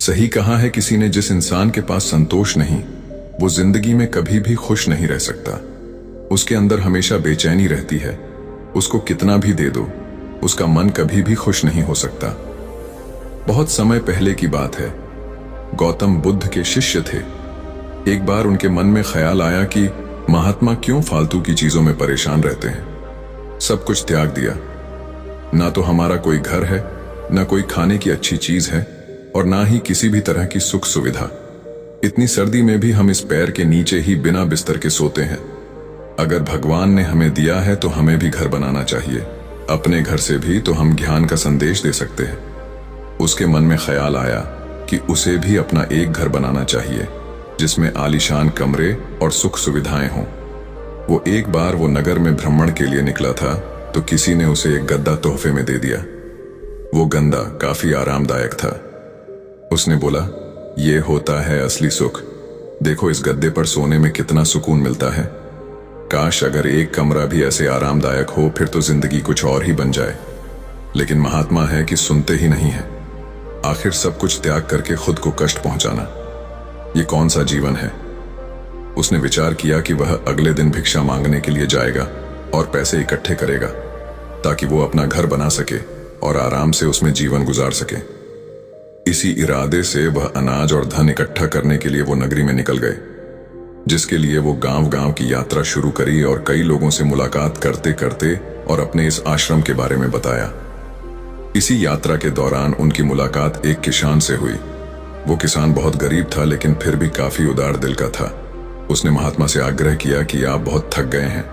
सही कहा है किसी ने, जिस इंसान के पास संतोष नहीं वो जिंदगी में कभी भी खुश नहीं रह सकता। उसके अंदर हमेशा बेचैनी रहती है। उसको कितना भी दे दो उसका मन कभी भी खुश नहीं हो सकता। बहुत समय पहले की बात है। गौतम बुद्ध के शिष्य थे। एक बार उनके मन में ख्याल आया कि महात्मा क्यों फालतू की चीजों में परेशान रहते हैं। सब कुछ त्याग दिया। ना तो हमारा कोई घर है, ना कोई खाने की अच्छी चीज है, और ना ही किसी भी तरह की सुख सुविधा। इतनी सर्दी में भी हम इस पैर के नीचे ही बिना बिस्तर के सोते हैं। अगर भगवान ने हमें दिया है तो हमें भी घर बनाना चाहिए। अपने घर से भी तो हम ज्ञान का संदेश दे सकते हैं। उसके मन में ख्याल आया कि उसे भी अपना एक घर बनाना चाहिए जिसमें आलीशान कमरे और सुख सुविधाएं हों। वो एक बार वो नगर में भ्रमण के लिए निकला था तो किसी ने उसे एक गद्दा तोहफे में दे दिया। वो गद्दा काफी आरामदायक था। उसने बोला, ये होता है असली सुख। देखो इस गद्दे पर सोने में कितना सुकून मिलता है। काश अगर एक कमरा भी ऐसे आरामदायक हो, फिर तो जिंदगी कुछ और ही बन जाए। लेकिन महात्मा है कि सुनते ही नहीं है। आखिर सब कुछ त्याग करके खुद को कष्ट पहुंचाना, ये कौन सा जीवन है। उसने विचार किया कि वह अगले दिन भिक्षा मांगने के लिए जाएगा और पैसे इकट्ठे करेगा ताकि वो अपना घर बना सके और आराम से उसमें जीवन गुजार सके। इसी इरादे से वह अनाज और धन इकट्ठा करने के लिए वो नगरी में निकल गए, जिसके लिए वो गांव गांव की यात्रा शुरू करी और कई लोगों से मुलाकात करते करते और अपने इस आश्रम के बारे में बताया। इसी यात्रा के दौरान उनकी मुलाकात एक किसान से हुई। वो किसान बहुत गरीब था लेकिन फिर भी काफी उदार दिल का था। उसने महात्मा से आग्रह किया कि आप बहुत थक गए हैं,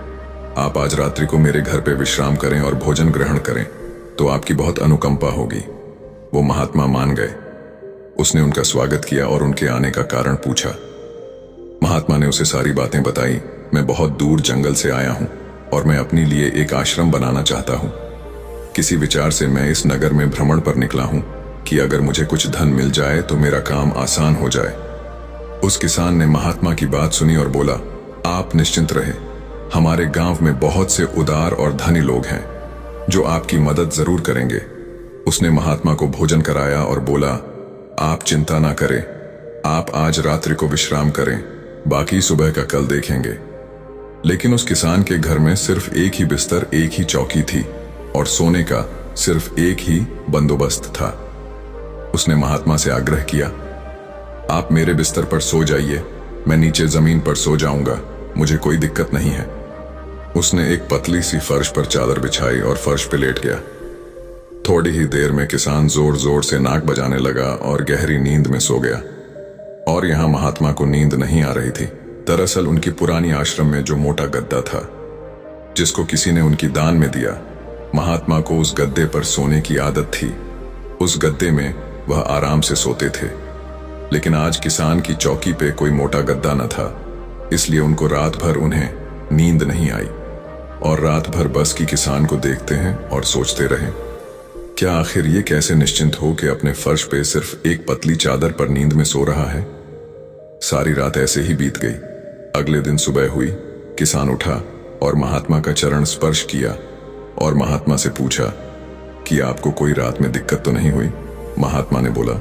आप आज रात्रि को मेरे घर पे विश्राम करें और भोजन ग्रहण करें तो आपकी बहुत अनुकंपा होगी। वो महात्मा मान गए। उसने उनका स्वागत किया और उनके आने का कारण पूछा। महात्मा ने उसे सारी बातें बताई। मैं बहुत दूर जंगल से आया हूं और मैं अपने लिए एक आश्रम बनाना चाहता हूं। किसी विचार से मैं इस नगर में भ्रमण पर निकला हूं कि अगर मुझे कुछ धन मिल जाए तो मेरा काम आसान हो जाए। उस किसान ने महात्मा की बात सुनी और बोला, आप निश्चिंत रहे, हमारे गांव में बहुत से उदार और धनी लोग हैं जो आपकी मदद जरूर करेंगे। उसने महात्मा को भोजन कराया और बोला, आप चिंता ना करें, आप आज रात्रि को विश्राम करें, बाकी सुबह का कल देखेंगे। लेकिन उस किसान के घर में सिर्फ एक ही बिस्तर, एक ही चौकी थी और सोने का सिर्फ एक ही बंदोबस्त था। उसने महात्मा से आग्रह किया, आप मेरे बिस्तर पर सो जाइए, मैं नीचे जमीन पर सो जाऊंगा, मुझे कोई दिक्कत नहीं है। उसने एक पतली सी फर्श पर चादर बिछाई और फर्श पे लेट गया। थोड़ी ही देर में किसान जोर जोर से नाक बजाने लगा और गहरी नींद में सो गया। और यहां महात्मा को नींद नहीं आ रही थी। दरअसल उनकी पुरानी आश्रम में जो मोटा गद्दा था जिसको किसी ने उनकी दान में दिया, महात्मा को उस गद्दे पर सोने की आदत थी। उस गद्दे में वह आराम से सोते थे। लेकिन आज किसान की चौकी पे कोई मोटा गद्दा न था, इसलिए उनको रात भर उन्हें नींद नहीं आई और रात भर बस की किसान को देखते हैं और सोचते रहे, क्या आखिर ये कैसे निश्चिंत हो कि अपने फर्श पे सिर्फ एक पतली चादर पर नींद में सो रहा है। सारी रात ऐसे ही बीत गई। अगले दिन सुबह हुई, किसान उठा और महात्मा का चरण स्पर्श किया और महात्मा से पूछा कि आपको कोई रात में दिक्कत तो नहीं हुई। महात्मा ने बोला,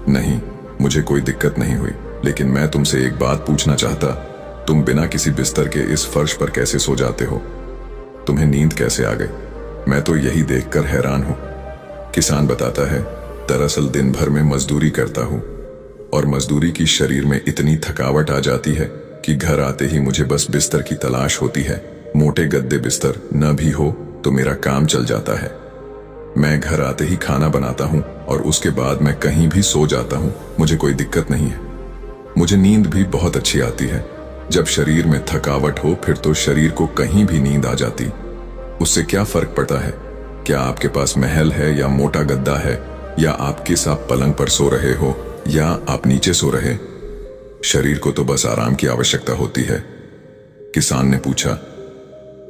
नहीं, मुझे कोई दिक्कत नहीं हुई, लेकिन मैं तुमसे एक बात पूछना चाहता, तुम बिना किसी बिस्तर के इस फर्श पर कैसे सो जाते हो? तुम्हें नींद कैसे आ गई? मैं तो यही देखकर हैरान हूं। किसान बताता है, दरअसल दिन भर में मजदूरी करता हूं और मजदूरी की शरीर में इतनी थकावट आ जाती है कि घर आते ही मुझे बस बिस्तर की तलाश होती है। मोटे गद्दे बिस्तर न भी हो तो मेरा काम चल जाता है। मैं घर आते ही खाना बनाता हूं और उसके बाद मैं कहीं भी सो जाता हूं, मुझे कोई दिक्कत नहीं है। मुझे नींद भी बहुत अच्छी आती है। जब शरीर में थकावट हो फिर तो शरीर को कहीं भी नींद आ जाती। उससे क्या फर्क पड़ता है क्या आपके पास महल है या मोटा गद्दा है, या आप किस आप पलंग पर सो रहे हो या आप नीचे सो रहे। शरीर को तो बस आराम की आवश्यकता होती है। किसान ने पूछा,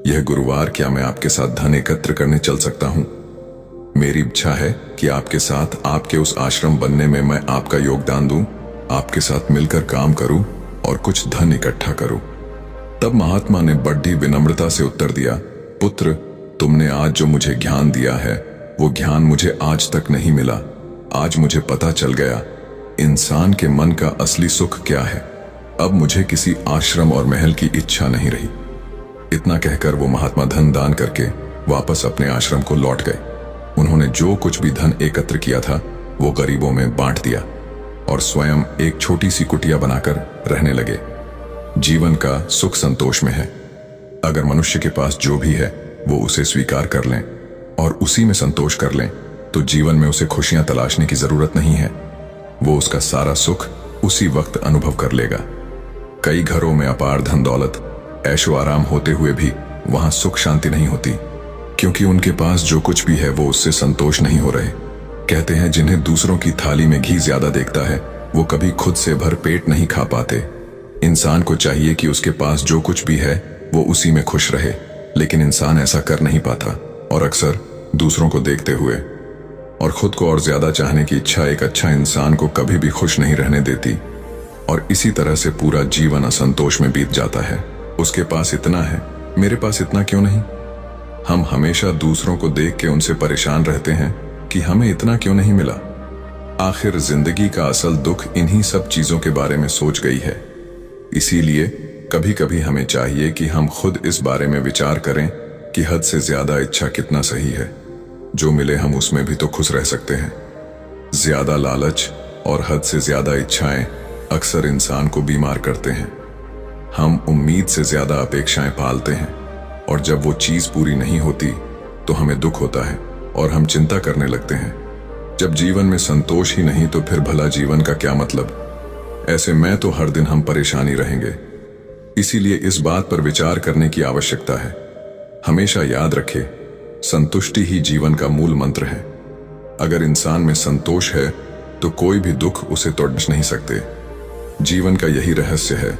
यह गुरुवार क्या मैं आपके साथ धन एकत्र करने चल सकता हूं? मेरी इच्छा है कि आपके साथ आपके उस आश्रम बनने में मैं आपका योगदान दूं, आपके साथ मिलकर काम करूं और कुछ धन इकट्ठा करूं। तब महात्मा ने बड़ी विनम्रता से उत्तर दिया, पुत्र, तुमने आज जो मुझे ज्ञान दिया है वो ज्ञान मुझे आज तक नहीं मिला। आज मुझे पता चल गया इंसान के मन का असली सुख क्या है। अब मुझे किसी आश्रम और महल की इच्छा नहीं रही। इतना कहकर वो महात्मा धन दान करके वापस अपने आश्रम को लौट गए। उन्होंने जो कुछ भी धन एकत्र किया था वो गरीबों में बांट दिया और स्वयं एक छोटी सी कुटिया बनाकर रहने लगे। जीवन का सुख संतोष में है। अगर मनुष्य के पास जो भी है वो उसे स्वीकार कर लें और उसी में संतोष कर लें तो जीवन में उसे खुशियां तलाशने की जरूरत नहीं है। वो उसका सारा सुख उसी वक्त अनुभव कर लेगा। कई घरों में अपार धन दौलत ऐशो आराम होते हुए भी वहां सुख शांति नहीं होती, क्योंकि उनके पास जो कुछ भी है वो उससे संतोष नहीं हो रहे। कहते हैं जिन्हें दूसरों की थाली में घी ज्यादा देखता है वो कभी खुद से भर पेट नहीं खा पाते। इंसान को चाहिए कि उसके पास जो कुछ भी है वो उसी में खुश रहे, लेकिन इंसान ऐसा कर नहीं पाता और अक्सर दूसरों को देखते हुए और खुद को और ज्यादा चाहने की इच्छा एक अच्छा इंसान को कभी भी खुश नहीं रहने देती और इसी तरह से पूरा जीवन असंतोष में बीत जाता है। उसके पास इतना है, मेरे पास इतना क्यों नहीं। हम हमेशा दूसरों को देख के उनसे परेशान रहते हैं कि हमें इतना क्यों नहीं मिला। आखिर जिंदगी का असल दुख इन्हीं सब चीजों के बारे में सोच गई है। इसीलिए कभी कभी हमें चाहिए कि हम खुद इस बारे में विचार करें कि हद से ज्यादा इच्छा कितना सही है। जो मिले हम उसमें भी तो खुश रह सकते हैं। ज्यादा लालच और हद से ज्यादा इच्छाएं अक्सर इंसान को बीमार करते हैं। हम उम्मीद से ज्यादा अपेक्षाएं पालते हैं और जब वो चीज पूरी नहीं होती तो हमें दुख होता है और हम चिंता करने लगते हैं। जब जीवन में संतोष ही नहीं तो फिर भला जीवन का क्या मतलब। ऐसे में तो हर दिन हम परेशानी रहेंगे। इसीलिए इस बात पर विचार करने की आवश्यकता है। हमेशा याद रखें, संतुष्टि ही जीवन का मूल मंत्र है। अगर इंसान में संतोष है तो कोई भी दुख उसे तोड़ नहीं सकते। जीवन का यही रहस्य है,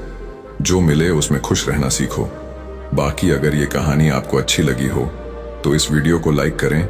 जो मिले उसमें खुश रहना सीखो। बाकी अगर ये कहानी आपको अच्छी लगी हो तो इस वीडियो को लाइक करें